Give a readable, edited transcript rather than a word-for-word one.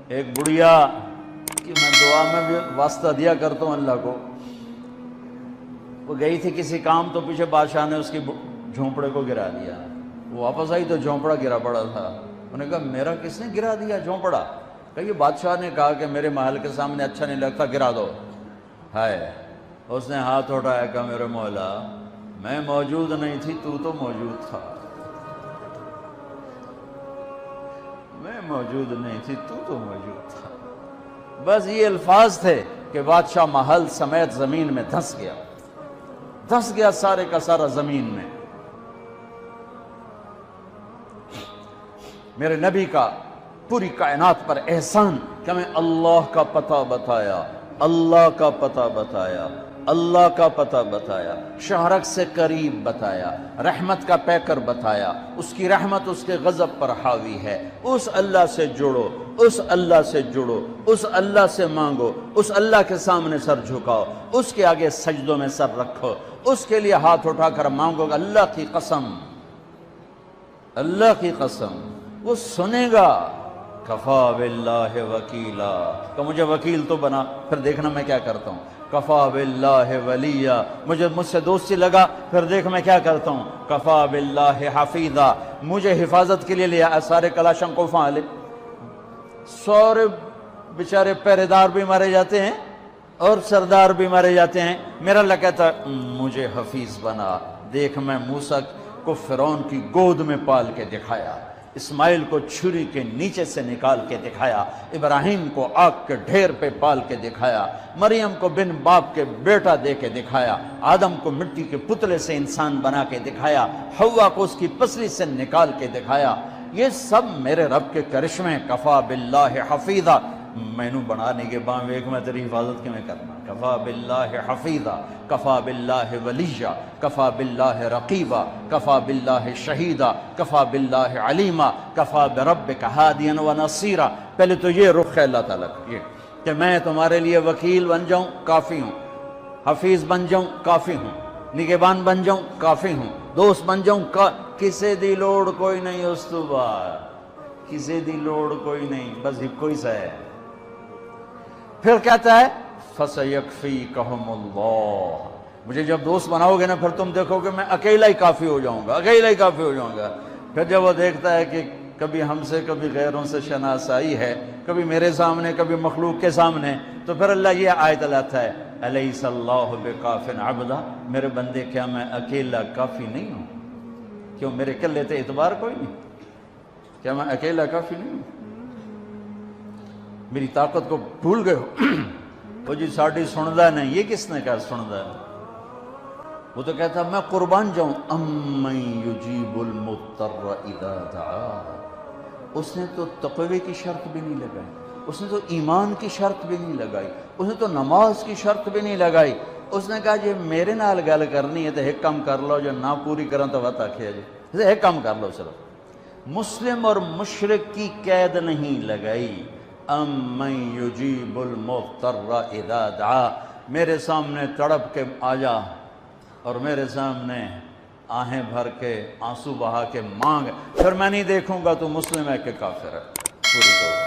ایک بڑھیا کہ میں دعا میں بھی واسطہ دیا کرتا ہوں اللہ کو، وہ گئی تھی کسی کام، تو پیچھے بادشاہ نے اس کی جھونپڑے کو گرا دیا۔ وہ واپس آئی تو جھونپڑا گرا پڑا تھا۔ انہوں نے کہا میرا کس نے گرا دیا جھونپڑا؟ کہ یہ بادشاہ نے کہا کہ میرے محل کے سامنے اچھا نہیں لگتا، گرا دو۔ ہائے، اس نے ہاتھ اٹھایا، کہا میرے مولا میں موجود نہیں تھی، تو موجود تھا، میں موجود نہیں تھی، تو موجود تھا۔ بس یہ الفاظ تھے کہ بادشاہ محل سمیت زمین میں دھنس گیا سارے کا سارا زمین میں۔ میرے نبی کا پوری کائنات پر احسان کہ میں اللہ کا پتہ بتایا، اللہ کا پتہ بتایا، اللہ کا پتہ بتایا، شہرک سے قریب بتایا، رحمت کا پیکر بتایا، اس کی رحمت اس کے غضب پر حاوی ہے، اس اللہ سے جڑو، اس اللہ سے جڑو، اس اللہ سے مانگو، اس اللہ کے سامنے سر جھکاؤ، اس کے آگے سجدوں میں سر رکھو، اس کے لیے ہاتھ اٹھا کر مانگو گا۔ اللہ کی قسم، اللہ کی قسم وہ سنے گا۔ کفا باللہ وکیلا، کہ مجھے وکیل تو بنا، پھر دیکھنا میں کیا کرتا ہوں۔ کفا باللہ ولیہ، مجھ سے دوستی لگا، پھر دیکھ میں کیا کرتا ہوں۔ کفا باللہ حفیظا، مجھے حفاظت کے لیے لیا، سارے کلاشن کو فعال، سارے بیچارے پہرے دار بھی مارے جاتے ہیں اور سردار بھی مارے جاتے ہیں، میرا اللہ کہتا مجھے حفیظ بنا۔ دیکھ میں موسیٰ کو فرعون کی گود میں پال کے دکھایا، اسماعیل کو چھری کے نیچے سے نکال کے دکھایا، ابراہیم کو آگ کے ڈھیر پہ پال کے دکھایا، مریم کو بن باپ کے بیٹا دے کے دکھایا، آدم کو مٹی کے پتلے سے انسان بنا کے دکھایا، حوا کو اس کی پسلی سے نکال کے دکھایا۔ یہ سب میرے رب کے کرشمے۔ کفا باللہ حفیظا، مینو بنانے کے بعد ایک میں تیری حفاظت کی میں کرنا۔ کفا باللہ حفیظا، کفا باللہ ولیہ، کفا باللہ رقیبا، کفا باللہ شہیدا، کفا باللہ علیما، کفا بربک ہادیا و نصیرا۔ پہلے تو یہ رخ ہے اللہ تعالیٰ کا، یہ کہ میں تمہارے لیے وکیل بن جاؤں، کافی ہوں، حفیظ بن جاؤں، کافی ہوں، نگہبان بن جاؤں، کافی ہوں، دوست بن جاؤں، کسے دی لوڑ کوئی نہیں، اس تو بعد کسے دی لوڑ کوئی نہیں، بس ہکو ہی سا ہے۔ پھر کہتا ہے فَسَيَكْفِيكَهُمُ اللَّهُ، مجھے جب دوست بناؤ گے نا، پھر تم دیکھو کہ میں اکیلا ہی کافی ہو جاؤں گا، اکیلا ہی کافی ہو جاؤں گا۔ پھر جب وہ دیکھتا ہے کہ کبھی ہم سے کبھی غیروں سے شناسائی ہے، کبھی میرے سامنے کبھی مخلوق کے سامنے، تو پھر اللہ یہ آیت لاتا ہے أَلَيْسَ اللَّهُ بِكَافٍ عَبْدًا، میرے بندے کیا میں اکیلا کافی نہیں ہوں؟ کیوں میرے کلے تے اعتبار کوئی نہیں؟ کیا میں اکیلا کافی نہیں ہوں؟ میری طاقت کو بھول گئے ہو؟ وہ جی ساڑھی سندا نہیں، یہ کس نے کہا سندا ہے؟ وہ تو کہتا میں قربان جاؤں، امن یجیب المضطر اذا دعا۔ اس نے تو تقوی کی شرط بھی نہیں لگائی، اس نے تو ایمان کی شرط بھی نہیں لگائی، اس نے تو نماز کی شرط بھی نہیں لگائی۔ اس نے کہا جی میرے نال گل کرنی ہے تو ایک کام کر لو، جو نہ پوری کرن تو وقت آکھیا جی ایک کام کر لو صرف۔ مسلم اور مشرک کی قید نہیں لگائی، امن یجیب المضطر اذا دعا، میرے سامنے تڑپ کے آ جا اور میرے سامنے آہیں بھر کے آنسو بہا کے مانگ، پھر میں نہیں دیکھوں گا تو مسلم ہے کہ کافر ہے، پوری طور